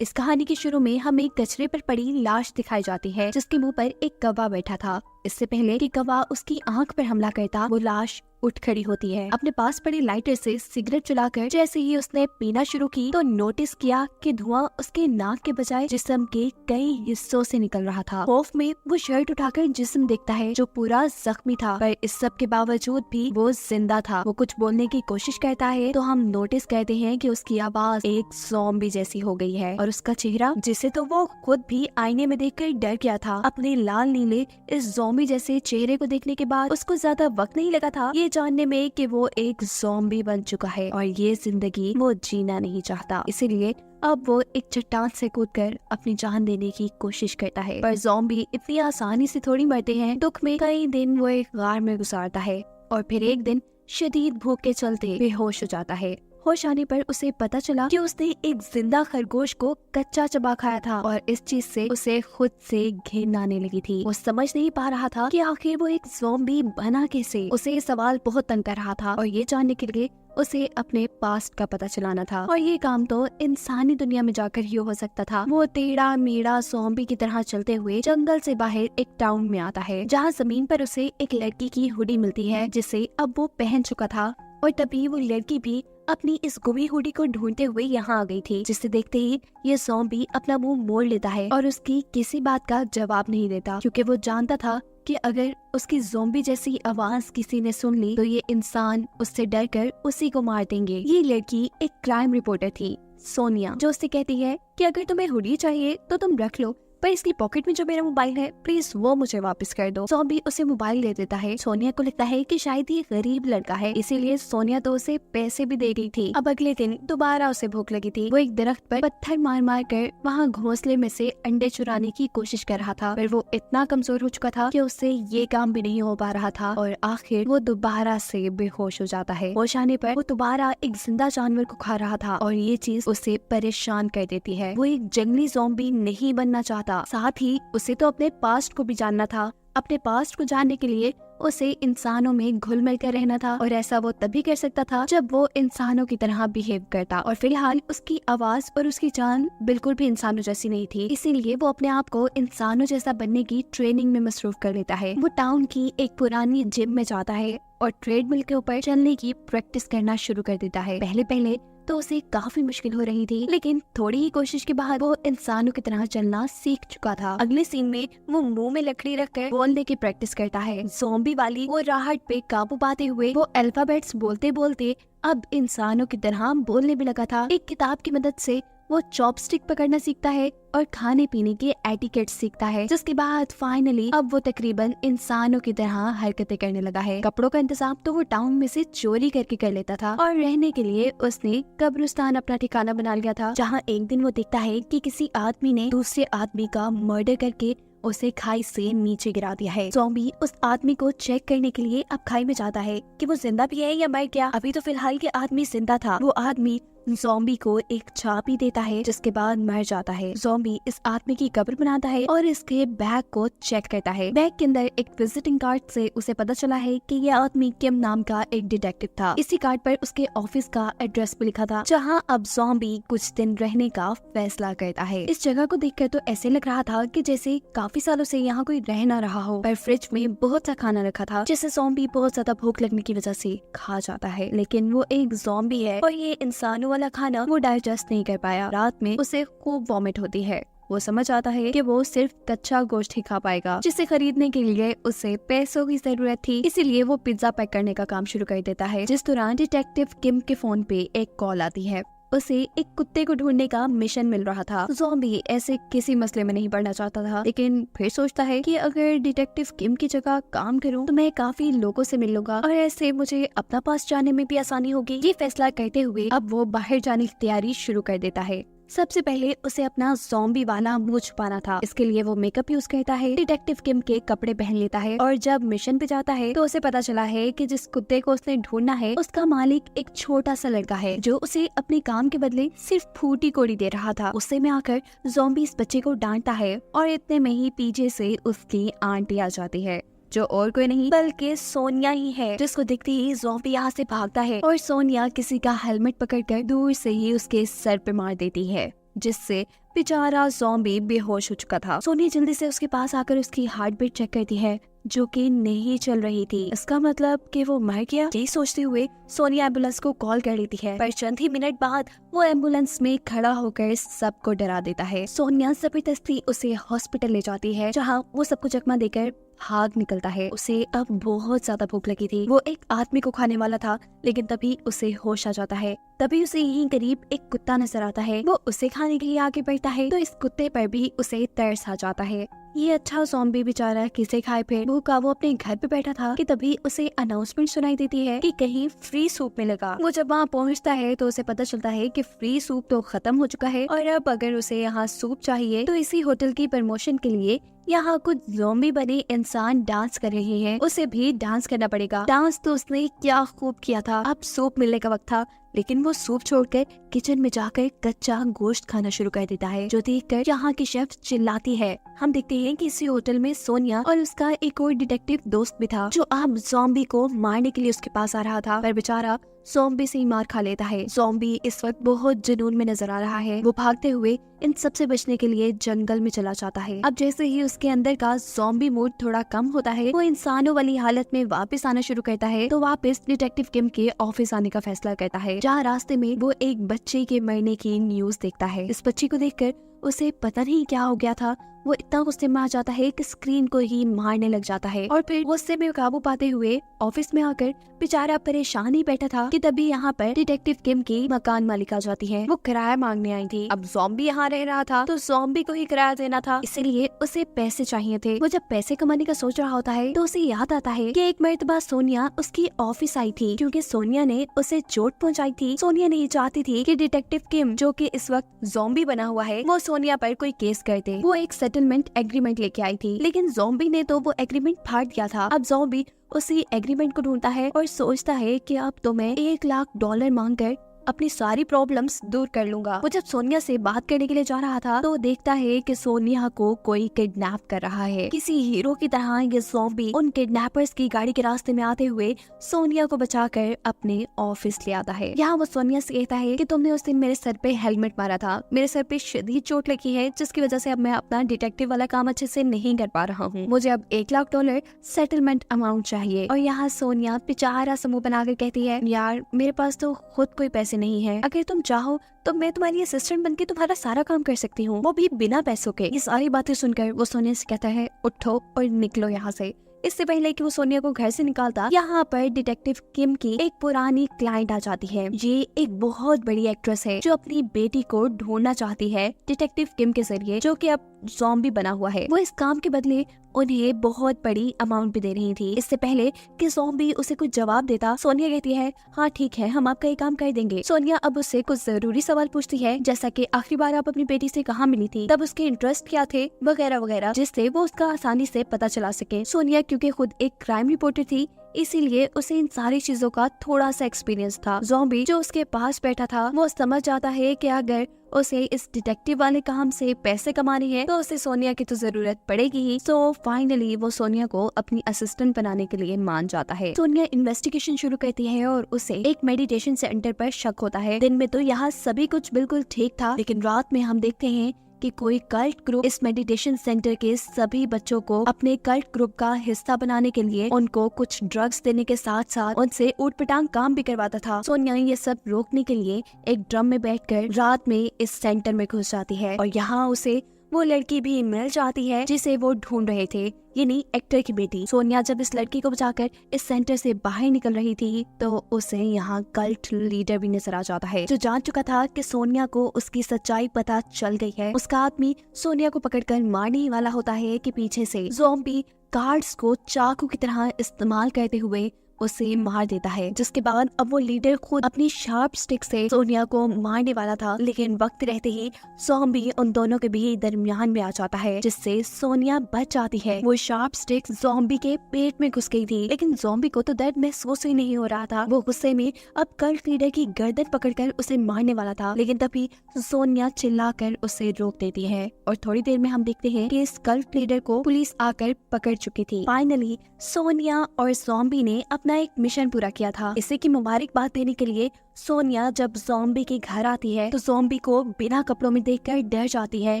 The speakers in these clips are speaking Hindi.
इस कहानी के शुरू में हमें एक कचरे पर पड़ी लाश दिखाई जाती है जिसके मुंह पर एक कौवा बैठा था। इससे पहले कि कौवा उसकी आंख पर हमला करता, वो लाश उठ खड़ी होती है। अपने पास पड़े लाइटर से सिगरेट जलाकर जैसे ही उसने पीना शुरू की तो नोटिस किया कि धुआं उसके नाक के बजाय जिस्म के कई हिस्सों से निकल रहा था। खौफ में वो शर्ट उठाकर जिस्म देखता है जो पूरा जख्मी था, पर इस सब के बावजूद भी वो जिंदा था। वो कुछ बोलने की कोशिश करता है तो हम नोटिस करते हैं कि उसकी आवाज एक ज़ॉम्बी जैसी हो गई है और उसका चेहरा, जिसे तो वो खुद भी आईने में देखकर डर गया था, अपने लाल नीले इस ज़ॉम्बी जैसे चेहरे को देखने के बाद उसको ज्यादा वक्त नहीं लगा था ये जानने में कि वो एक ज़ॉम्बी बन चुका है और ये जिंदगी वो जीना नहीं चाहता। इसीलिए अब वो एक चट्टान से कूदकर अपनी जान देने की कोशिश करता है। पर ज़ॉम्बी इतनी आसानी से थोड़ी मरते हैं। दुख में कई दिन वो एक गार में गुजारता है और फिर एक दिन शदीद भूख के चलते बेहोश हो जाता है। होश आने पर उसे पता चला कि उसने एक जिंदा खरगोश को कच्चा चबा खाया था और इस चीज से उसे खुद से घिन आने लगी थी। वो समझ नहीं पा रहा था कि आखिर वो एक ज़ॉम्बी बना कैसे। उसे ये सवाल बहुत तंग कर रहा था और ये जानने के लिए उसे अपने पास्ट का पता चलाना था और ये काम तो इंसानी दुनिया में जाकर ही हो सकता था। वो टेढ़ा मेढ़ा ज़ॉम्बी की तरह चलते हुए जंगल से बाहर एक टाउन में आता है जहाँ जमीन पर उसे एक लड़की की हुडी मिलती है जिसे अब वो पहन चुका था और तभी वो लड़की भी अपनी इस गुमी हुडी को ढूंढते हुए यहाँ आ गई थी, जिसे देखते ही ये ज़ॉम्बी अपना मुंह मोड़ लेता है और उसकी किसी बात का जवाब नहीं देता, क्योंकि वो जानता था कि अगर उसकी ज़ॉम्बी जैसी आवाज किसी ने सुन ली तो ये इंसान उससे डरकर उसी को मार देंगे। ये लड़की एक क्राइम रिपोर्टर थी, सोनिया, जो उससे कहती है कि अगर तुम्हें हुडी चाहिए तो तुम रख लो, पर इसकी पॉकेट में जो मेरा मोबाइल है प्लीज वो मुझे वापस कर दो। ज़ॉम्बी उसे मोबाइल दे देता है। सोनिया को लगता है कि शायद ये गरीब लड़का है, इसीलिए सोनिया तो उसे पैसे भी दे गई थी। अब अगले दिन दोबारा उसे भूख लगी थी। वो एक दरख्त पर पत्थर मार मार कर वहाँ घोंसले में से अंडे चुराने की कोशिश कर रहा था, पर वो इतना कमजोर हो चुका था कि उससे ये काम भी नहीं हो पा रहा था और आखिर वो दोबारा से बेहोश हो जाता है। होश आने पर वो दोबारा एक जिंदा जानवर को खा रहा था और ये चीज उसे परेशान कर देती है। वो एक जंगली ज़ॉम्बी नहीं बनना चाहता, साथ ही उसे तो अपने पास्ट को भी जानना था। अपने पास्ट को जानने के लिए उसे इंसानों में घुल मिल कर रहना था और ऐसा वो तभी कर सकता था जब वो इंसानों की तरह बिहेव करता। और फिलहाल उसकी आवाज और उसकी जान बिल्कुल भी इंसानों जैसी नहीं थी, इसीलिए वो अपने आप को इंसानों जैसा बनने की ट्रेनिंग में मसरूफ कर लेता है। वो टाउन की एक पुरानी जिम में जाता है और ट्रेडमिल के ऊपर चलने की प्रैक्टिस करना शुरू कर देता है। पहले पहले तो उसे काफी मुश्किल हो रही थी, लेकिन थोड़ी ही कोशिश के बाद वो इंसानों की तरह चलना सीख चुका था। अगले सीन में वो मुंह में लकड़ी रखकर बोलने की प्रैक्टिस करता है। ज़ॉम्बी वाली वो राहत पे काबू पाते हुए वो अल्फाबेट्स बोलते बोलते अब इंसानों की तरह बोलने भी लगा था। एक किताब की मदद से वो चॉपस्टिक पकड़ना सीखता है और खाने पीने के एटिकेट सीखता है, जिसके बाद फाइनली अब वो तकरीबन इंसानों की तरह हरकतें करने लगा है। कपड़ों का इंतजाम तो वो टाउन में से चोरी करके कर लेता था और रहने के लिए उसने कब्रिस्तान अपना ठिकाना बना लिया था, जहाँ एक दिन वो देखता है कि किसी आदमी ने दूसरे आदमी का मर्डर करके उसे खाई से नीचे गिरा दिया है। ज़ॉम्बी उस आदमी को चेक करने के लिए अब खाई में जाता है कि वो जिंदा भी है या मर गया। अभी तो फिलहाल ये आदमी जिंदा था। वो आदमी ज़ॉम्बी को एक चाबी देता है, जिसके बाद मर जाता है। ज़ॉम्बी इस आदमी की कब्र बनाता है और इसके बैग को चेक करता है। बैग के अंदर एक विजिटिंग कार्ड से उसे पता चला है कि ये आदमी किम नाम का एक डिटेक्टिव था। इसी कार्ड पर उसके ऑफिस का एड्रेस भी लिखा था, जहाँ अब ज़ॉम्बी कुछ दिन रहने का फैसला करता है। इस जगह को देखकर तो ऐसे लग रहा था कि जैसे काफी सालों से यहाँ कोई रह ना रहा हो, पर फ्रिज में बहुत सा खाना रखा था जिसे ज़ॉम्बी बहुत ज्यादा भूख लगने की वजह से खा जाता है। लेकिन वो एक ज़ॉम्बी है और ये इंसानों वाला खाना वो डाइजेस्ट नहीं कर पाया। रात में उसे खूब वॉमिट होती है। वो समझ आता है कि वो सिर्फ कच्चा गोश्त ही खा पाएगा, जिसे खरीदने के लिए उसे पैसों की जरूरत थी। इसीलिए वो पिज्जा पैक करने का काम शुरू कर देता है। जिस दौरान डिटेक्टिव किम के फोन पे एक कॉल आती है। उसे एक कुत्ते को ढूंढने का मिशन मिल रहा था। ज़ॉम्बी ऐसे किसी मसले में नहीं पड़ना चाहता था, लेकिन फिर सोचता है कि अगर डिटेक्टिव किम की जगह काम करूं तो मैं काफी लोगों से मिल लूंगा और ऐसे मुझे अपना पास जाने में भी आसानी होगी। ये फैसला करते हुए अब वो बाहर जाने की तैयारी शुरू कर देता है। सबसे पहले उसे अपना ज़ॉम्बी वाला मुंह छुपाना था। इसके लिए वो मेकअप यूज करता है, डिटेक्टिव किम के कपड़े पहन लेता है और जब मिशन पे जाता है तो उसे पता चला है कि जिस कुत्ते को उसने ढूंढना है उसका मालिक एक छोटा सा लड़का है जो उसे अपने काम के बदले सिर्फ फूटी कोड़ी दे रहा था। गुस्से में आकर ज़ॉम्बी इस बच्चे को डांटता है और इतने में ही पीछे से उसकी आंटी आ जाती है, जो और कोई नहीं बल्कि सोनिया ही है, जिसको देखते ही ज़ॉम्बी यहाँ से भागता है और सोनिया किसी का हेलमेट पकड़कर दूर से ही उसके सर पे मार देती है, जिससे बेचारा ज़ॉम्बी बेहोश हो चुका था। सोनिया जल्दी से उसके पास आकर उसकी हार्ट बीट चेक करती है, जो कि नहीं चल रही थी। इसका मतलब कि वो मर गया। यही सोचते हुए सोनिया एम्बुलेंस को कॉल कर लेती है, पर चंद ही मिनट बाद वो एम्बुलेंस में खड़ा होकर सबको डरा देता है। सोनिया जबरदस्ती उसे हॉस्पिटल ले जाती है, जहाँ वो सबको चकमा देकर भाग निकलता है। उसे अब बहुत ज्यादा भूख लगी थी। वो एक आदमी को खाने वाला था, लेकिन तभी उसे होश आ जाता है। तभी उसे यहीं करीब एक कुत्ता नजर आता है। वो उसे खाने के लिए आगे बढ़ता है तो इस कुत्ते पर भी उसे तरस आ जाता है। ये अच्छा ज़ॉम्बी बेचारा किसे खाए फिर भूखा वो अपने घर पे बैठा था कि तभी उसे अनाउंसमेंट सुनाई देती है कि कहीं फ्री सूप मिलेगा। वो जब वहाँ पहुँचता है तो उसे पता चलता है कि फ्री सूप तो खत्म हो चुका है और अब अगर उसे यहाँ सूप चाहिए तो इसी होटल की प्रमोशन के लिए यहाँ कुछ ज़ॉम्बी बने इंसान डांस कर रहे हैं, उसे भी डांस करना पड़ेगा। डांस तो उसने क्या खूब किया था। अब सूप मिलने का वक्त था, लेकिन वो सूप छोड़कर किचन में जाकर कच्चा गोश्त खाना शुरू कर देता है, जो देखकर यहाँ की शेफ चिल्लाती है। हम देखते हैं कि इसी होटल में सोनिया और उसका एक और डिटेक्टिव दोस्त भी था, जो अब ज़ॉम्बी को मारने के लिए उसके पास आ रहा था, पर बेचारा ज़ॉम्बी से ही मार खा लेता है। ज़ॉम्बी इस वक्त बहुत जुनून में नजर आ रहा है। वो भागते हुए इन सब से बचने के लिए जंगल में चला जाता है। अब जैसे ही उसके अंदर का ज़ॉम्बी मूड थोड़ा कम होता है, वो इंसानों वाली हालत में वापस आना शुरू करता है। तो वापस डिटेक्टिव किम के ऑफिस आने का फैसला करता है, जहाँ रास्ते में वो एक बच्चे के मरने की न्यूज देखता है। इस बच्चे को देखकर उसे पता नहीं क्या हो गया था। वो इतना गुस्से में आ जाता है कि स्क्रीन को ही मारने लग जाता है और फिर गुस्से में काबू पाते हुए ऑफिस में आकर बेचारा परेशान ही बैठा था कि तभी यहाँ पर डिटेक्टिव किम की मकान मालिक आ जाती है। वो किराया मांगने आई थी। अब ज़ॉम्बी यहाँ रह रहा था तो ज़ॉम्बी को ही किराया देना था, इसीलिए उसे पैसे चाहिए थे। वो जब पैसे कमाने का सोच रहा होता है तो उसे याद आता है कि एक मर्तबा सोनिया उसकी ऑफिस आई थी, क्योंकि सोनिया ने उसे चोट पहुँचाई थी। सोनिया नहीं चाहती थी कि डिटेक्टिव किम, जो कि इस वक्त ज़ॉम्बी बना हुआ है, वो सोनिया पर कोई केस करते। वो एक सेटलमेंट एग्रीमेंट लेके आई थी, लेकिन ज़ॉम्बी ने तो वो एग्रीमेंट फाड़ दिया था। अब ज़ॉम्बी उसी एग्रीमेंट को ढूंढता है और सोचता है कि अब तो मैं $1,00,000 मांगकर अपनी सारी प्रॉब्लम्स दूर कर लूंगा। वो जब सोनिया से बात करने के लिए जा रहा था तो देखता है कि सोनिया को कोई किडनैप कर रहा है। किसी हीरो की तरह ये ज़ॉम्बी उन किडनैपर्स की गाड़ी के रास्ते में आते हुए सोनिया को बचाकर अपने ऑफिस ले आता है। यहाँ वो सोनिया से कहता है कि तुमने उस दिन मेरे सर पे हेलमेट मारा था, मेरे सर पे शदीद चोट लगी है, जिसकी वजह से अब मैं अपना डिटेक्टिव वाला काम अच्छे से नहीं कर पा रहा हूँ। मुझे अब $1,00,000 सेटलमेंट अमाउंट चाहिए। और यहाँ सोनिया बेचारा समूह बनाकर कहती है, यार मेरे पास तो खुद कोई पैसे नहीं है, अगर तुम चाहो तो मैं तुम्हारी असिस्टेंट बनके तुम्हारा सारा काम कर सकती हूँ, वो भी बिना पैसों के। ये सारी बातें सुनकर वो सोनिया से कहता है, उठो और निकलो यहाँ से। इससे पहले कि वो सोनिया को घर से निकालता, यहाँ पर डिटेक्टिव किम की एक पुरानी क्लाइंट आ जाती है। ये एक बहुत बड़ी एक्ट्रेस है जो अपनी बेटी को ढूंढना चाहती है डिटेक्टिव किम के जरिए, जो कि अब ज़ॉम्बी बना हुआ है। वो इस काम के बदले उन्हें बहुत बड़ी अमाउंट भी दे रही थी। इससे पहले कि ज़ॉम्बी उसे कुछ जवाब देता, सोनिया कहती है, हाँ ठीक है, हम आपका ये काम कर देंगे। सोनिया अब उससे कुछ जरूरी सवाल पूछती है, जैसा कि आखिरी बार आप अपनी बेटी से कहाँ मिली थी, तब उसके इंटरेस्ट क्या थे, वगैरह वगैरह, जिससे वो उसका आसानी से पता चला सके। सोनिया क्योंकि खुद एक क्राइम रिपोर्टर थी, इसीलिए उसे इन सारी चीजों का थोड़ा सा एक्सपीरियंस था। ज़ॉम्बी जो उसके पास बैठा था वो समझ जाता है कि अगर उसे इस डिटेक्टिव वाले काम से पैसे कमाने हैं तो उसे सोनिया की तो जरूरत पड़ेगी ही। सो फाइनली वो सोनिया को अपनी असिस्टेंट बनाने के लिए मान जाता है। सोनिया इन्वेस्टिगेशन शुरू करती है और उसे एक मेडिटेशन सेंटर पर शक होता है। दिन में तो यहाँ सभी कुछ बिल्कुल ठीक था, लेकिन रात में हम देखते हैं कि कोई कल्ट ग्रुप इस मेडिटेशन सेंटर के सभी बच्चों को अपने कल्ट ग्रुप का हिस्सा बनाने के लिए उनको कुछ ड्रग्स देने के साथ साथ उनसे ऊटपटांग काम भी करवाता था। सोनिया ये सब रोकने के लिए एक ड्रम में बैठकर रात में इस सेंटर में घुस जाती है और यहाँ उसे वो लड़की भी मिल जाती है जिसे वो ढूंढ रहे थे, यानी एक्टर की बेटी। सोनिया जब इस लड़की को बचाकर इस सेंटर से बाहर निकल रही थी तो उसे यहाँ कल्ट लीडर भी नजर आ जाता है, जो जान चुका था कि सोनिया को उसकी सच्चाई पता चल गई है। उसका आदमी सोनिया को पकड़कर मारने ही वाला होता है कि पीछे से ज़ॉम्बी कार्ड्स को चाकू की तरह इस्तेमाल करते हुए उसे मार देता है, जिसके बाद अब वो लीडर खुद अपनी शार्प स्टिक से सोनिया को मारने वाला था, लेकिन वक्त रहते ही ज़ॉम्बी उन दोनों के भी दरमियान में आ जाता है, जिससे सोनिया बच जाती है। वो शार्प स्टिक ज़ॉम्बी के पेट में घुस गई थी, लेकिन ज़ॉम्बी को तो दर्द महसूस ही नहीं हो रहा था। वो गुस्से में अब कल्ट लीडर की गर्दन पकड़कर उसे मारने वाला था, लेकिन तभी सोनिया चिल्लाकर उसे रोक देती है और थोड़ी देर में हम देखते हैं कि इस कल्ट लीडर को पुलिस आकर पकड़ चुकी थी। फाइनली सोनिया और ज़ॉम्बी ने अपने अपना एक मिशन पूरा किया था। इसे की मुबारकबाद देने के लिए सोनिया जब ज़ॉम्बी के घर आती है तो ज़ॉम्बी को बिना कपड़ों में देखकर डर जाती है,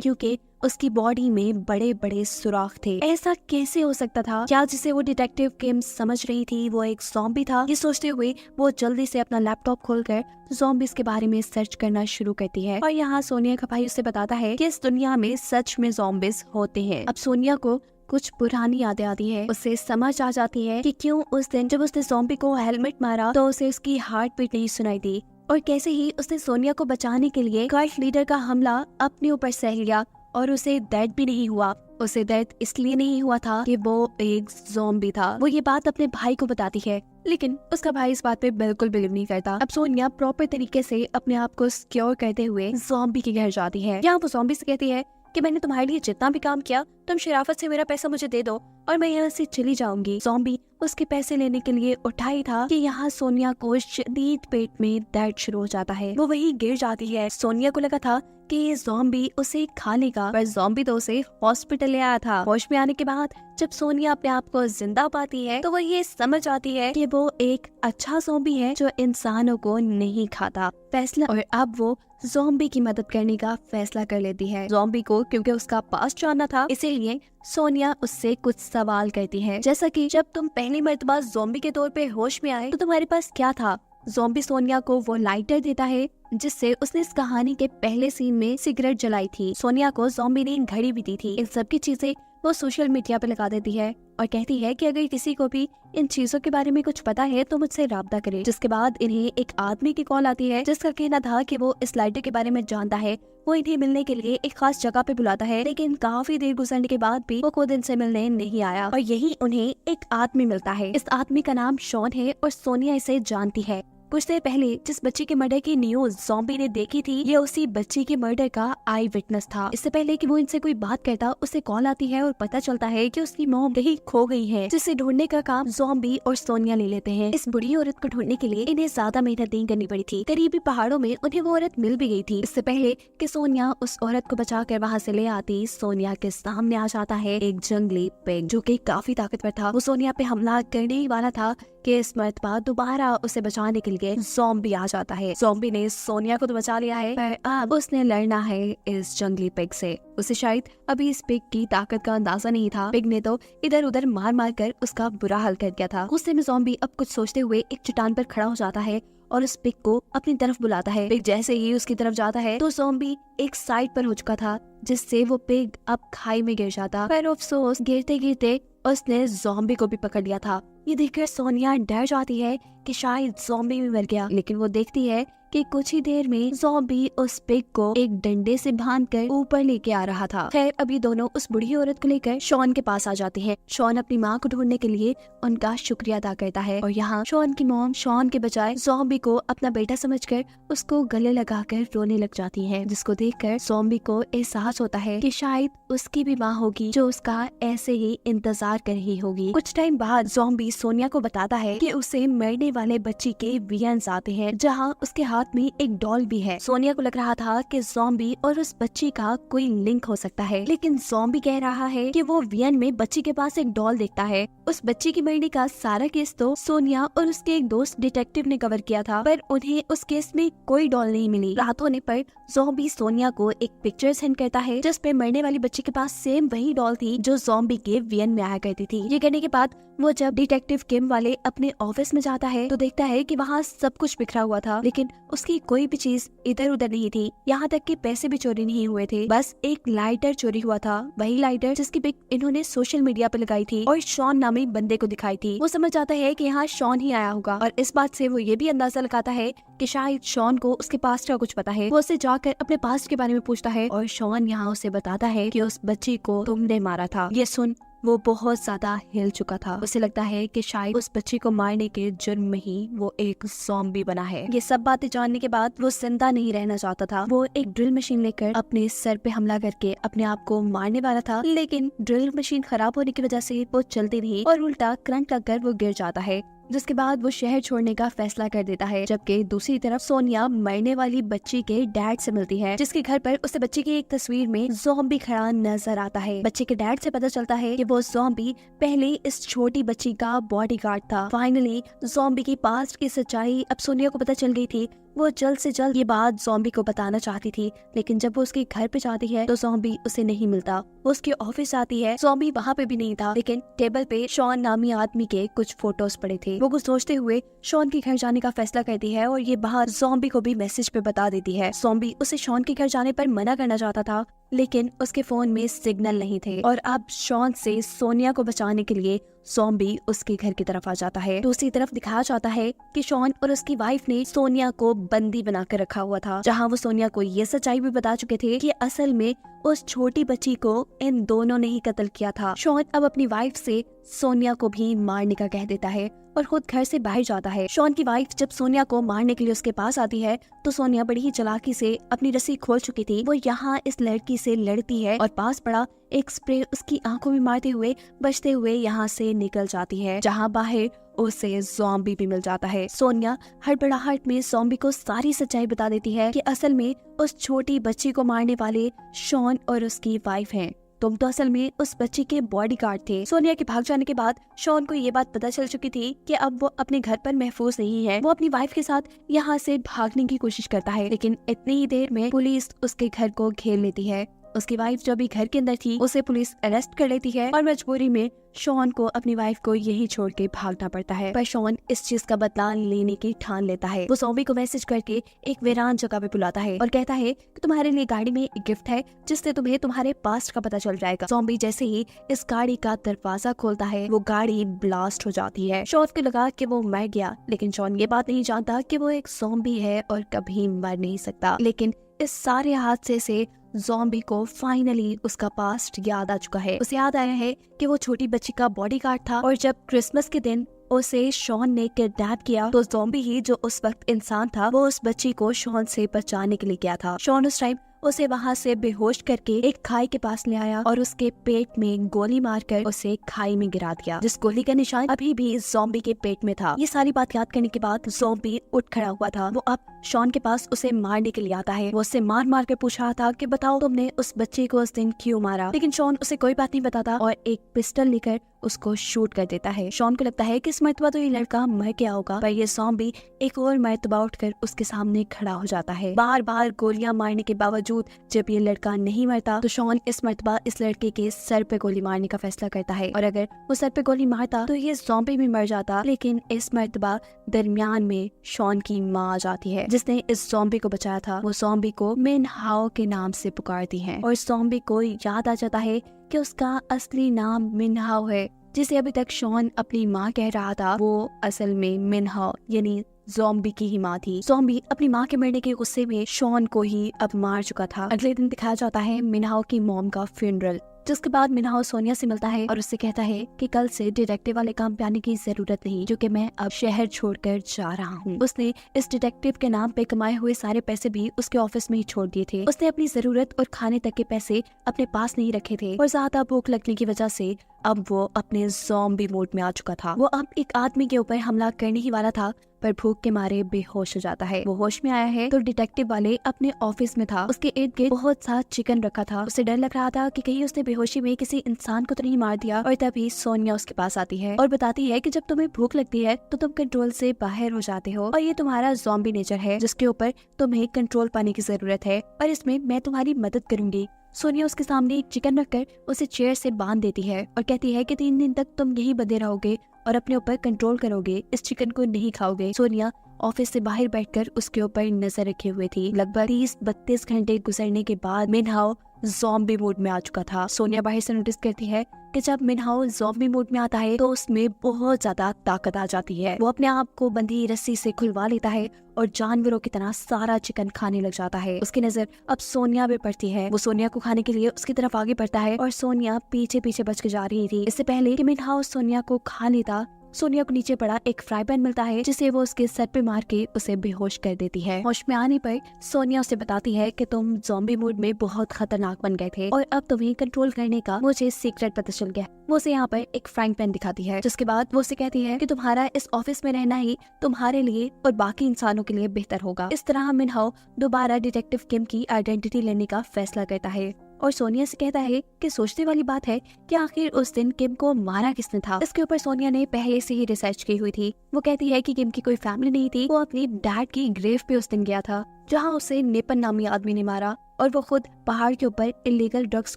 क्योंकि उसकी बॉडी में बड़े बड़े सुराख थे। ऐसा कैसे हो सकता था? क्या जिसे वो डिटेक्टिव किम समझ रही थी वो एक ज़ॉम्बी था? ये सोचते हुए वो जल्दी से अपना लैपटॉप खोलकर ज़ॉम्बीज के बारे में सर्च करना शुरू करती है। और यहाँ सोनिया का भाई उसे बताता है कि इस दुनिया में सच में ज़ॉम्बीज होते हैं। अब सोनिया को कुछ पुरानी यादें आती है। उसे समझ आ जाती है कि क्यों उस दिन जब उसने ज़ॉम्बी को हेलमेट मारा तो उसे उसकी हार्ट बीट नहीं सुनाई दी, और कैसे ही उसने सोनिया को बचाने के लिए कल्ट लीडर का हमला अपने ऊपर सह लिया और उसे दर्द भी नहीं हुआ। उसे दर्द इसलिए नहीं हुआ था कि वो एक ज़ॉम्बी था। वो ये बात अपने भाई को बताती है, लेकिन उसका भाई इस बात पे बिल्कुल बिलीव नहीं करता। अब सोनिया प्रॉपर तरीके से अपने आप को सिक्योर करते हुए ज़ॉम्बी के घर जाती है। यहाँ वो ज़ॉम्बी से कहती है कि मैंने तुम्हारे लिए जितना भी काम किया तुम शराफत से मेरा पैसा मुझे दे दो और मैं यहाँ से चली जाऊंगी। ज़ॉम्बी उसके पैसे लेने के लिए उठा ही था कि यहाँ सोनिया को शदीद पेट में दर्द शुरू हो जाता है। वो वहीं गिर जाती है। सोनिया को लगा था कि ये ज़ॉम्बी उसे खा लेगा, पर ज़ॉम्बी तो उसे हॉस्पिटल ले आया था। होश में आने के बाद जब सोनिया अपने आप को जिंदा पाती है तो वो ये समझ आती है कि वो एक अच्छा ज़ॉम्बी है जो इंसानों को नहीं खाता। फैसला और अब वो ज़ॉम्बी की मदद करने का फैसला कर लेती है। ज़ॉम्बी को क्योंकि उसका पास्ट जानना था, इसीलिए सोनिया उससे कुछ सवाल करती है, जैसा कि जब तुम पहली मर्तबा ज़ॉम्बी के तौर पे होश में आए तो तुम्हारे पास क्या था? ज़ॉम्बी सोनिया को वो लाइटर देता है जिससे उसने इस कहानी के पहले सीन में सिगरेट जलाई थी। सोनिया को ज़ॉम्बी ने घड़ी भी दी थी। इन सब की चीजें वो सोशल मीडिया पे लगा देती है और कहती है कि अगर किसी को भी इन चीजों के बारे में कुछ पता है तो मुझसे राब्ता करे। जिसके बाद इन्हें एक आदमी की कॉल आती है जिसका कहना था कि वो इस लाइटर के बारे में जानता है। वो इन्हें मिलने के लिए एक खास जगह पे बुलाता है, लेकिन काफी देर गुजरने के बाद भी वो खुद इनसे मिलने नहीं आया और यही उन्हें एक आदमी मिलता है। इस आदमी का नाम शॉन है और सोनिया इसे जानती है। कुछ देर पहले जिस बच्ची के मर्डर की न्यूज ज़ॉम्बी ने देखी थी, ये उसी बच्ची के मर्डर का आई विटनेस था। इससे पहले कि वो इनसे कोई बात करता, उसे कॉल आती है और पता चलता है कि उसकी मॉम कहीं खो गई है, जिसे ढूंढने का काम ज़ॉम्बी और सोनिया ले लेते हैं। इस बुरी औरत को ढूंढने के लिए इन्हें ज्यादा मेहनत नहीं करनी पड़ी थी। करीबी पहाड़ों में उन्हें वो औरत मिल भी गई थी। इससे पहले कि सोनिया उस औरत को बचा कर वहाँ से ले आती, सोनिया के सामने आ जाता है एक जंगली पिग जो कि काफी ताकतवर था। वो सोनिया पे हमला करने ही वाला था कि इस मर्तबा दोबारा उसे बचाने के लिए ज़ॉम्बी आ जाता है। ज़ॉम्बी ने सोनिया को तो बचा लिया है, पर अब उसने लड़ना है इस जंगली पिग से। उसे शायद अभी इस पिग की ताकत का अंदाजा नहीं था। पिग ने तो इधर उधर मार मार कर उसका बुरा हाल कर दिया था। गुस्से में ज़ॉम्बी अब कुछ सोचते हुए एक चट्टान पर खड़ा हो जाता है और उस पिग को अपनी तरफ बुलाता है। पिग जैसे ही उसकी तरफ जाता है तो ज़ॉम्बी एक साइड पर हो चुका था, जिससे वो पिग अब खाई में गिर जाता। पर अफसोस गिरते गिरते उसने ज़ॉम्बी को भी पकड़ लिया था। ये देखकर सोनिया डर जाती है कि शायद ज़ॉम्बी भी मर गया, लेकिन वो देखती है कि कुछ ही देर में ज़ॉम्बी उस पिग को एक डंडे से बांधकर ऊपर लेके आ रहा था। खैर अभी दोनों उस बुढ़ी औरत को लेकर शॉन के पास आ जाते हैं। शॉन अपनी माँ को ढूंढने के लिए उनका शुक्रिया अदा करता है और यहाँ शॉन की मॉम शॉन के बजाय ज़ॉम्बी को अपना बेटा समझकर उसको गले लगाकर रोने लग जाती है, जिसको देखकर ज़ॉम्बी को एहसास होता है कि शायद उसकी भी माँ होगी जो उसका ऐसे ही इंतजार कर रही होगी। कुछ टाइम बाद ज़ॉम्बी सोनिया को बताता है कि उसे मरने वाले बच्ची के वियंस आते हैं, जहाँ उसके हाथ में एक डॉल भी है। सोनिया को लग रहा था कि ज़ॉम्बी और उस बच्ची का कोई लिंक हो सकता है, लेकिन ज़ॉम्बी कह रहा है कि वो वियन में बच्ची के पास एक डॉल देखता है। उस बच्ची की मरने का सारा केस तो सोनिया और उसके एक दोस्त डिटेक्टिव ने कवर किया था, पर उन्हें उस केस में कोई डॉल नहीं मिली। रात होने पर ज़ॉम्बी सोनिया को एक पिक्चर सेंड करता है जिस पे मरने वाली बच्ची के पास सेम वही डॉल थी जो ज़ॉम्बी के वियन में आया करती थी। ये करने के बाद वो जब डिटेक्टिव किम वाले अपने ऑफिस में जाता है तो देखता है कि वहाँ सब कुछ बिखरा हुआ था, लेकिन उसकी कोई भी चीज इधर उधर नहीं थी। यहाँ तक कि पैसे भी चोरी नहीं हुए थे, बस एक लाइटर चोरी हुआ था, वही लाइटर जिसकी पिक इन्होंने सोशल मीडिया पे लगाई थी और शॉन नामी बंदे को दिखाई थी। वो समझ जाता है कि यहाँ शॉन ही आया होगा और इस बात से वो ये भी अंदाजा लगाता है कि शायद शॉन को उसके पास्ट का कुछ पता है। वो उसे जाकर अपने पास्ट के बारे में पूछता है और शॉन यहाँ उसे बताता है कि उस बच्ची को तुमने मारा था। ये सुन वो बहुत ज्यादा हिल चुका था। उसे लगता है कि शायद उस बच्ची को मारने के जुर्म में ही वो एक ज़ॉम्बी बना है। ये सब बातें जानने के बाद वो जिंदा नहीं रहना चाहता था। वो एक ड्रिल मशीन लेकर अपने सर पे हमला करके अपने आप को मारने वाला था, लेकिन ड्रिल मशीन खराब होने की वजह से वो चलती नहीं और उल्टा करंट लगकर वो गिर जाता है। जिसके बाद वो शहर छोड़ने का फैसला कर देता है। जबकि दूसरी तरफ सोनिया मरने वाली बच्ची के डैड से मिलती है, जिसके घर पर उसे बच्ची की एक तस्वीर में ज़ॉम्बी खड़ा नजर आता है। बच्चे के डैड से पता चलता है कि वो ज़ॉम्बी पहले इस छोटी बच्ची का बॉडीगार्ड था। फाइनली ज़ॉम्बी की पास्ट की सच्चाई अब सोनिया को पता चल गई थी। वो जल्द से जल्द ये बात ज़ॉम्बी को बताना चाहती थी, लेकिन जब वो उसके घर पे जाती है तो ज़ॉम्बी उसे नहीं मिलता। वो उसके ऑफिस आती है, ज़ॉम्बी वहाँ पे भी नहीं था, लेकिन टेबल पे शॉन नामी आदमी के कुछ फोटोज पड़े थे। वो कुछ सोचते हुए शॉन के घर जाने का फैसला करती है और ये बाहर ज़ॉम्बी को भी मैसेज पे बता देती है। ज़ॉम्बी उसे शॉन के घर जाने पर मना करना चाहता था, लेकिन उसके फोन में सिग्नल नहीं थे और अब शॉन से सोनिया को बचाने के लिए ज़ॉम्बी उसके घर की तरफ आ जाता है। दूसरी तरफ दिखाया जाता है कि शॉन और उसकी वाइफ ने सोनिया को बंदी बनाकर रखा हुआ था, जहां वो सोनिया को ये सच्चाई भी बता चुके थे कि असल में उस छोटी बच्ची को इन दोनों ने ही कत्ल किया था। शॉन अब अपनी वाइफ से सोनिया को भी मारने का कह देता है और खुद घर से बाहर जाता है। शॉन की वाइफ जब सोनिया को मारने के लिए उसके पास आती है तो सोनिया बड़ी ही चालाकी से अपनी रस्सी खोल चुकी थी। वो यहाँ इस लड़की से लड़ती है और पास पड़ा एक स्प्रे उसकी आंखों में मारते हुए बचते हुए यहाँ से निकल जाती है, जहाँ बाहर उसे ज़ॉम्बी भी मिल जाता है। सोनिया हड़बड़ाहट में ज़ॉम्बी को सारी सच्चाई बता देती है कि असल में उस छोटी बच्ची को मारने वाले शॉन और उसकी वाइफ हैं। तुम तो असल में उस बच्ची के बॉडीगार्ड थे। सोनिया के भाग जाने के बाद शॉन को ये बात पता चल चुकी थी कि अब वो अपने घर पर महफूज नहीं है। वो अपनी वाइफ के साथ यहाँ से भागने की कोशिश करता है, लेकिन इतनी ही देर में पुलिस उसके घर को घेर लेती है। उसकी वाइफ जो भी घर के अंदर थी उसे पुलिस अरेस्ट कर लेती है और मजबूरी में शॉन को अपनी वाइफ को यही छोड़ के भागना पड़ता है। पर शॉन इस चीज का बदला लेने की ठान लेता है। वो ज़ॉम्बी को मैसेज करके एक वीरान जगह पे बुलाता है और कहता है कि तुम्हारे लिए गाड़ी में एक गिफ्ट है जिससे तुम्हें तुम्हारे पास्ट का पता चल जाएगा। ज़ॉम्बी जैसे ही इस गाड़ी का दरवाजा खोलता है वो गाड़ी ब्लास्ट हो जाती है। शॉन को लगा कि वो मर गया, लेकिन शॉन ये बात नहीं जानता कि वो एक ज़ॉम्बी है और कभी मर नहीं सकता। लेकिन इस सारे हादसे से ज़ॉम्बी को फाइनली उसका पास्ट याद आ चुका है। उसे याद आया है कि वो छोटी बच्ची का बॉडीगार्ड था और जब क्रिसमस के दिन उसे शॉन ने किडनैप किया तो ज़ॉम्बी ही जो उस वक्त इंसान था वो उस बच्ची को शॉन से बचाने के लिए गया था। शॉन उस टाइम उसे वहाँ से बेहोश करके एक खाई के पास ले आया और उसके पेट में गोली मारकर उसे खाई में गिरा दिया, जिस गोली का निशान अभी भी ज़ॉम्बी के पेट में था। ये सारी बात याद करने के बाद ज़ॉम्बी उठ खड़ा हुआ था। वो अब शॉन के पास उसे मारने के लिए आता है। वो उससे मार मार कर पूछ रहा था कि बताओ तुमने उस बच्चे को उस दिन क्यों मारा, लेकिन शॉन उसे कोई बात नहीं बताता और एक पिस्टल लेकर उसको शूट कर देता है। शॉन को लगता है कि इस मर्तबा तो ये लड़का मर गया होगा, पर ये ज़ॉम्बी एक और मर्तबा उठकर उसके सामने खड़ा हो जाता है। बार बार गोलियां मारने के बावजूद जब ये लड़का नहीं मरता तो शॉन इस मर्तबा इस लड़के के सर पे गोली मारने का फैसला करता है और अगर वो सर पे गोली मारता तो ये ज़ॉम्बी भी मर जाता। लेकिन इस मर्तबा दरमियान में शॉन की माँ आ जाती है जिसने इस ज़ॉम्बी को बचाया था। वो ज़ॉम्बी को मिन हाओ के नाम से पुकारती है और ज़ॉम्बी को याद आ जाता है कि उसका असली नाम मिन हाओ है, जिसे अभी तक शॉन अपनी माँ कह रहा था वो असल में मिन हाओ यानी ज़ॉम्बी की ही माँ थी। ज़ॉम्बी अपनी माँ के मरने के गुस्से में शॉन को ही अब मार चुका था। अगले दिन दिखाया जाता है मिनहाओ की मॉम का फ्यूनरल, जिसके बाद मिनहाओ सोनिया से मिलता है और उससे कहता है कि कल से डिटेक्टिव वाले काम पे आने की जरूरत नहीं, क्योंकि मैं अब शहर छोड़कर जा रहा हूँ। उसने इस डिटेक्टिव के नाम पे कमाए हुए सारे पैसे भी उसके ऑफिस में ही छोड़ दिए थे। उसने अपनी जरूरत और खाने तक के पैसे अपने पास नहीं रखे थे और ज्यादा भूख लगने की वजह से अब वो अपने ज़ॉम्बी मोड में आ चुका था। वो अब एक आदमी के ऊपर हमला करने ही वाला था, पर भूख के मारे बेहोश हो जाता है। वो होश में आया है तो डिटेक्टिव वाले अपने ऑफिस में था। उसके इर्द गिर्द बहुत सा चिकन रखा था। उसे डर लग रहा था कि कहीं उसने बेहोशी में किसी इंसान को तो नहीं मार दिया। और तभी सोनिया उसके पास आती है और बताती है कि जब तुम्हें भूख लगती है तो तुम कंट्रोल से बाहर हो जाते हो और ये तुम्हारा ज़ॉम्बी नेचर है जिसके ऊपर तुम्हें कंट्रोल पाने की जरूरत है और इसमें मैं तुम्हारी मदद करूंगी। सोनिया उसके सामने एक चिकन रखकर उसे चेयर से बांध देती है और कहती है कि 3 दिन तक तुम यही बंधे रहोगे और अपने ऊपर कंट्रोल करोगे, इस चिकन को नहीं खाओगे। सोनिया ऑफिस से बाहर बैठकर उसके ऊपर नजर रखे हुए थी। लगभग 30-32 घंटे गुजरने के बाद मिनहाओ ज़ॉम्बी मोड में आ चुका था। सोनिया बाहर से नोटिस करती है कि जब मिनहाओ ज़ॉम्बी मोड में आता है तो उसमें बहुत ज्यादा ताकत आ जाती है। वो अपने आप को बंधी रस्सी से खुलवा लेता है और जानवरों की तरह सारा चिकन खाने लग जाता है। उसकी नजर अब सोनिया पे पड़ती है। वो सोनिया को खाने के लिए उसकी तरफ आगे बढ़ता है और सोनिया पीछे पीछे बच के जा रही थी। इससे पहले कि मिनहाओ सोनिया को खा लेता, सोनिया को नीचे पड़ा एक फ्राई पैन मिलता है जिसे वो उसके सर पे मार के उसे बेहोश कर देती है। होश में आने पर सोनिया उसे बताती है कि तुम ज़ॉम्बी मूड में बहुत खतरनाक बन गए थे और अब तुम्हें कंट्रोल करने का मुझे सीक्रेट पता चल गया। वो उसे यहाँ पर एक फ्राइंग पैन दिखाती है, जिसके बाद वो उसे कहती है कि तुम्हारा इस ऑफिस में रहना ही तुम्हारे लिए और बाकी इंसानों के लिए बेहतर होगा। इस तरह मिनहाओ दोबारा डिटेक्टिव किम की आइडेंटिटी लेने का फैसला करता है और सोनिया से कहता है कि सोचने वाली बात है कि आखिर उस दिन किम को मारा किसने था। इसके ऊपर सोनिया ने पहले से ही रिसर्च की हुई थी। वो कहती है कि किम की कोई फैमिली नहीं थी, वो अपनी डैड की ग्रेव पे उस दिन गया था जहां उसे नेपन नामी आदमी ने मारा और वो खुद पहाड़ के ऊपर इलीगल ड्रग्स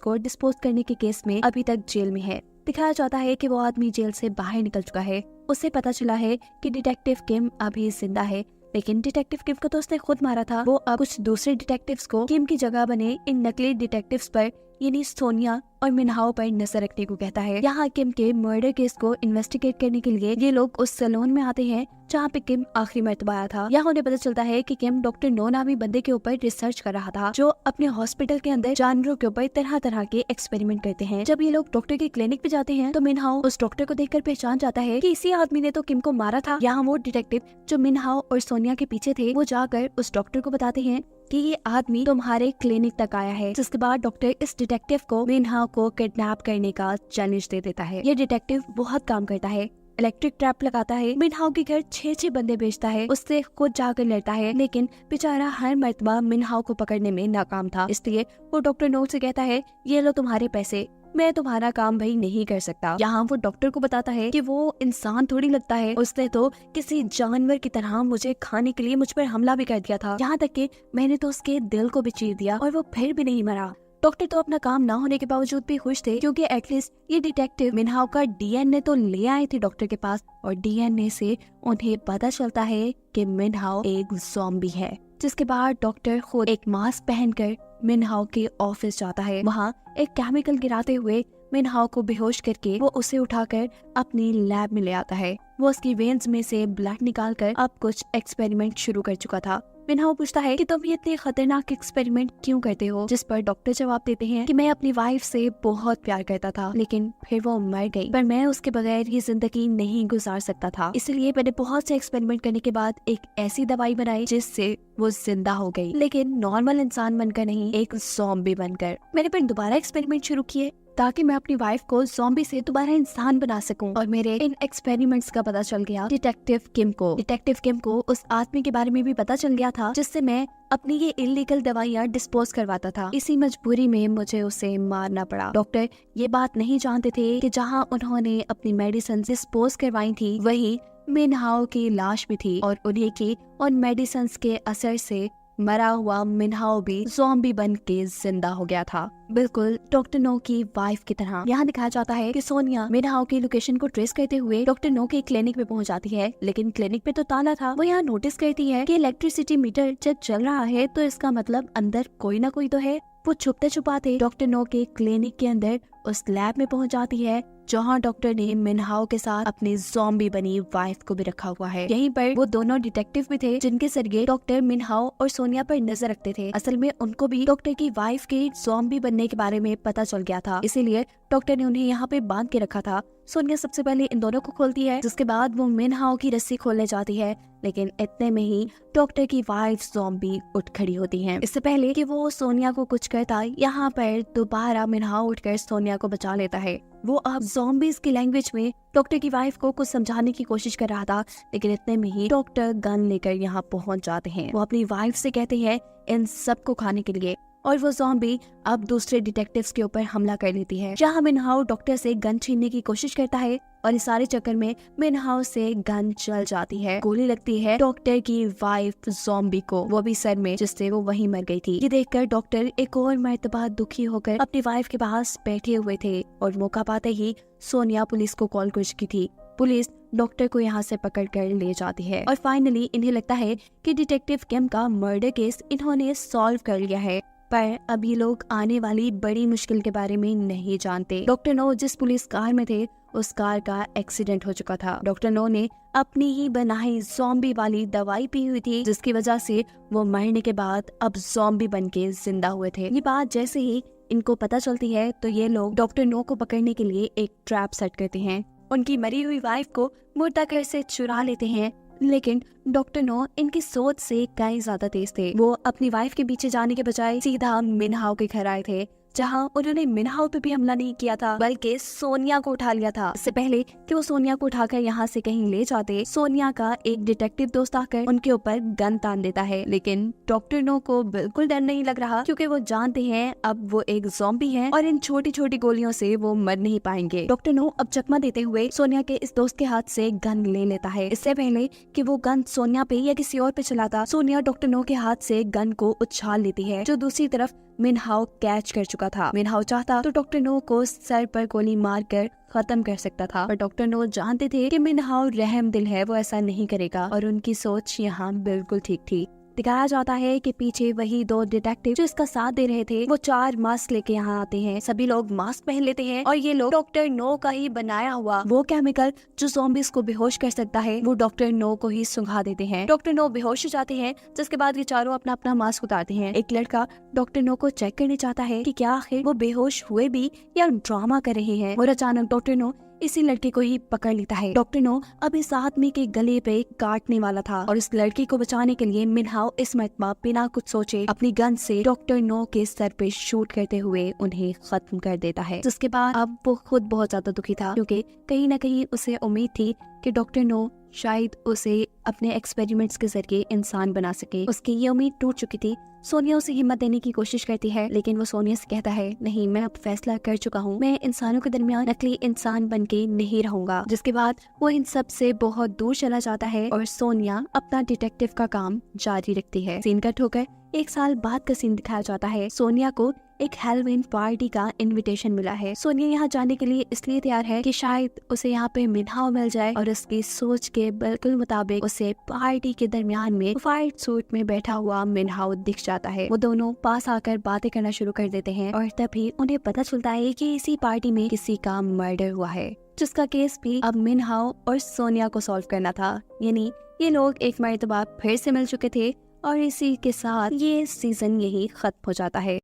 को डिस्पोज करने के केस में अभी तक जेल में है। दिखाया जाता है कि वो आदमी जेल से बाहर निकल चुका है। उसे पता चला है कि डिटेक्टिव किम अभी जिंदा है, लेकिन डिटेक्टिव किम को तो उसने खुद मारा था। वो अब कुछ दूसरे डिटेक्टिव्स को किम की जगह बने इन नकली डिटेक्टिव्स पर यानी सोनिया और मिनहाओ पर नजर रखने को कहता है। यहाँ किम के मर्डर केस को इन्वेस्टिगेट करने के लिए ये लोग उस सैलून में आते हैं जहाँ पे किम आखिरी मर्तबा आया था। यहाँ उन्हें पता चलता है कि किम डॉक्टर नो नामी बंदे के ऊपर रिसर्च कर रहा था जो अपने हॉस्पिटल के अंदर जानवरों के ऊपर तरह तरह के एक्सपेरिमेंट करते हैं। जब ये लोग डॉक्टर के क्लिनिक पे जाते हैं तो मिनहाओ उस डॉक्टर को देखकर पहचान जाता है कि इसी आदमी ने तो किम को मारा था। यहाँ वो डिटेक्टिव जो मिनहाओ और सोनिया के पीछे थे वो जाकर उस डॉक्टर को बताते हैं कि ये आदमी तुम्हारे क्लिनिक तक आया है। जिसके बाद डॉक्टर इस डिटेक्टिव को मिनहाओ को किडनैप करने का चैलेंज दे देता है। ये डिटेक्टिव बहुत काम करता है, इलेक्ट्रिक ट्रैप लगाता है, मिनहाओ के घर 6 बंदे भेजता है, उससे खुद जाकर लड़ता है, लेकिन बेचारा हर मर्तबा मिनहाओ को पकड़ने में नाकाम था। इसलिए वो डॉक्टर नो से कहता है ये लो तुम्हारे पैसे, मैं तुम्हारा काम भाई नहीं कर सकता। यहाँ वो डॉक्टर को बताता है कि वो इंसान थोड़ी लगता है, उसने तो किसी जानवर की तरह मुझे खाने के लिए मुझ पर हमला भी कर दिया था, यहाँ तक कि मैंने तो उसके दिल को भी चीर दिया और वो फिर भी नहीं मरा। डॉक्टर तो अपना काम ना होने के बावजूद भी खुश थे क्योंकि एटलीस्ट ये डिटेक्टिव मिनहाओ का डीएनए तो ले आए थे डॉक्टर के पास और डीएनए से उन्हें पता चलता है कि मिनहाओ एक ज़ॉम्बी है। जिसके बाद डॉक्टर खुद एक मास्क पहनकर मिनहाओ के ऑफिस जाता है। वहाँ एक केमिकल गिराते हुए मिनहाओ को बेहोश करके वो उसे उठाकर अपनी लैब में ले आता है। वो उसकी वेन्स में से ब्लड निकालकर अब कुछ एक्सपेरिमेंट शुरू कर चुका था। मिनहाओ पूछता है कि तुम ये इतने खतरनाक एक्सपेरिमेंट क्यों करते हो, जिस पर डॉक्टर जवाब देते हैं कि मैं अपनी वाइफ से बहुत प्यार करता था, लेकिन फिर वो मर गई, पर मैं उसके बगैर ये जिंदगी नहीं गुजार सकता था, इसलिए मैंने बहुत से एक्सपेरिमेंट करने के बाद एक ऐसी दवाई बनाई जिससे वो जिंदा हो गई, लेकिन नॉर्मल इंसान बनकर नहीं, एक ज़ॉम्बी बनकर। मैंने फिर दोबारा एक्सपेरिमेंट शुरू किए ताकि मैं अपनी वाइफ को ज़ॉम्बी से दोबारा इंसान बना सकूं और मेरे इन एक्सपेरिमेंट्स का पता चल गया डिटेक्टिव किम को। डिटेक्टिव किम को उस आदमी के बारे में भी पता चल गया था जिससे मैं अपनी ये इलीगल दवाइयाँ डिस्पोज करवाता था। इसी मजबूरी में मुझे उसे मारना पड़ा। डॉक्टर ये बात नहीं जानते थे कि जहाँ उन्होंने अपनी मेडिसिन डिस्पोज करवाई थी वही मिनहाओ की लाश भी थी और उन्हीं की उन मेडिसिन के असर से मरा हुआ मिनहाओ भी ज़ॉम्बी बन के जिंदा हो गया था, बिल्कुल डॉक्टर नो की वाइफ की तरह। यहाँ दिखाया जाता है कि सोनिया मिनहाओ की लोकेशन को ट्रेस करते हुए डॉक्टर नो के क्लिनिक पे पहुँच जाती है, लेकिन क्लिनिक पे तो ताला था। वो यहाँ नोटिस करती है कि इलेक्ट्रिसिटी मीटर जब चल रहा है तो इसका मतलब अंदर कोई ना कोई तो है। वो छुपते छुपाते डॉक्टर नो के क्लिनिक के अंदर उस लैब में पहुंच जाती है जहां डॉक्टर ने मिनहाओ के साथ अपनी ज़ॉम्बी बनी वाइफ को भी रखा हुआ है। यहीं पर वो दोनों डिटेक्टिव भी थे जिनके जरिए डॉक्टर मिनहाओ और सोनिया पर नजर रखते थे। असल में उनको भी डॉक्टर की वाइफ के ज़ॉम्बी बनने के बारे में पता चल गया था, इसीलिए डॉक्टर ने उन्हें यहाँ पे बांध के रखा था। सोनिया सबसे पहले इन दोनों को खोलती है, जिसके बाद वो मिनहाओ की रस्सी खोलने जाती है, लेकिन इतने में ही डॉक्टर की वाइफ ज़ॉम्बी उठ खड़ी होती है। इससे पहले कि वो सोनिया को कुछ कहता, यहाँ पर दोबारा मिनहाओ उठकर सोनिया को बचा लेता है। वो अब ज़ॉम्बीज की लैंग्वेज में डॉक्टर की वाइफ को कुछ समझाने की कोशिश कर रहा था, लेकिन इतने में ही डॉक्टर गन लेकर यहाँ पहुँच जाते हैं। वो अपनी वाइफ से कहते हैं इन सबको खाने के लिए और वो ज़ॉम्बी अब दूसरे डिटेक्टिव्स के ऊपर हमला कर लेती है। जहाँ मिनहाओ डॉक्टर से गन छीनने की कोशिश करता है और इस सारे चक्कर में मिनहाओ से गन चल जाती है। गोली लगती है डॉक्टर की वाइफ ज़ॉम्बी को, वो भी सर में, जिससे वो वहीं मर गई थी। ये देखकर डॉक्टर एक और मर्तबा दुखी होकर अपनी वाइफ के पास बैठे हुए थे और मौका पाते ही सोनिया पुलिस को कॉल कर चुकी थी। पुलिस डॉक्टर को यहाँ से पकड़ कर ले जाती है और फाइनली इन्हें लगता है कि डिटेक्टिव किम का मर्डर केस इन्होंने सॉल्व कर लिया है, पर अभी लोग आने वाली बड़ी मुश्किल के बारे में नहीं जानते। डॉक्टर नो जिस पुलिस कार में थे उस कार का एक्सीडेंट हो चुका था। डॉक्टर नो ने अपनी ही बनाई ज़ॉम्बी वाली दवाई पी हुई थी, जिसकी वजह से वो मरने के बाद अब ज़ॉम्बी बन के जिंदा हुए थे। ये बात जैसे ही इनको पता चलती है तो ये लोग डॉक्टर नो को पकड़ने के लिए एक ट्रैप सेट करते हैं उनकी मरी हुई वाइफ को मुर्दा घर से चुरा लेते हैं। लेकिन डॉक्टर नो इनकी सोच से कई ज्यादा तेज थे। वो अपनी वाइफ के पीछे जाने के बजाय सीधा मिनहाओ के घर आए थे, जहां उन्होंने मिनहाओ पे भी हमला नहीं किया था, बल्कि सोनिया को उठा लिया था। इससे पहले कि वो सोनिया को उठाकर यहाँ से कहीं ले जाते, सोनिया का एक डिटेक्टिव दोस्त आकर उनके ऊपर गन तान देता है। लेकिन डॉक्टर नो को बिल्कुल डर नहीं लग रहा, क्योंकि वो जानते हैं अब वो एक ज़ॉम्बी है और इन छोटी छोटी गोलियों से वो मर नहीं पाएंगे। डॉक्टर नो अब चकमा देते हुए सोनिया के इस दोस्त के हाथ से गन ले लेता है। इससे पहले कि वो गन सोनिया पे या किसी और पे चलाता, सोनिया डॉक्टर नो के हाथ से गन को उछाल लेती है, जो दूसरी तरफ मिनहाओ कैच कर चुका था। मिनहाओ चाहता तो डॉक्टर नो को सर पर गोली मारकर खत्म कर सकता था, पर डॉक्टर नो जानते थे कि मिनहाओ रहम दिल है, वो ऐसा नहीं करेगा और उनकी सोच यहाँ बिल्कुल ठीक थी। दिखाया जाता है कि पीछे वही दो डिटेक्टिव जो इसका साथ दे रहे थे, वो 4 मास्क लेके यहाँ आते हैं। सभी लोग मास्क पहन लेते हैं और ये लोग डॉक्टर नो का ही बनाया हुआ वो केमिकल जो ज़ॉम्बीज़ को बेहोश कर सकता है, वो डॉक्टर नो को ही सुंघा देते हैं। डॉक्टर नो बेहोश हो जाते हैं, जिसके बाद ये चारों अपना अपना मास्क उतारते हैं। एक लड़का डॉक्टर नो को चेक करने चाहता है कि क्या आखिर वो बेहोश हुए भी या ड्रामा कर रहे हैं, और अचानक डॉक्टर नो इसी लड़के को ही पकड़ लेता है। डॉक्टर नो अब इस आदमी के गले पे काटने वाला था और इस लड़की को बचाने के लिए मिनहाओ इस मरतबा बिना कुछ सोचे अपनी गन से डॉक्टर नो के सर पे शूट करते हुए उन्हें खत्म कर देता है। जिसके बाद अब वो खुद बहुत ज्यादा दुखी था, क्योंकि कहीं न कहीं उसे उम्मीद थी कि डॉक्टर नो शायद उसे अपने एक्सपेरिमेंट्स के जरिए इंसान बना सके। उसकी ये उम्मीद टूट चुकी थी। सोनिया उसे हिम्मत देने की कोशिश करती है, लेकिन वो सोनिया से कहता है, नहीं, मैं अब फैसला कर चुका हूँ, मैं इंसानों के दरमियान नकली इंसान बनके नहीं रहूंगा। जिसके बाद वो इन सब से बहुत दूर चला जाता है और सोनिया अपना डिटेक्टिव का काम जारी रखती है। सीन कट होकर 1 साल बाद का सीन दिखाया जाता है। सोनिया को एक हैलोवीन पार्टी का इनविटेशन मिला है। सोनिया यहाँ जाने के लिए इसलिए तैयार है कि शायद उसे यहाँ पे मिनहाओ मिल जाए और उसकी सोच के बिल्कुल मुताबिक उसे पार्टी के दरमियान में वाइट सूट में बैठा हुआ मिनहाओ दिख जाता है। वो दोनों पास आकर बातें करना शुरू कर देते हैं और तभी उन्हें पता चलता है कि इसी पार्टी में किसी का मर्डर हुआ है, जिसका केस भी अब मिनहाओ और सोनिया को सॉल्व करना था। यानी ये लोग एक मर्तबा फिर से मिल चुके थे और इसी के साथ ये सीजन यही खत्म हो जाता है।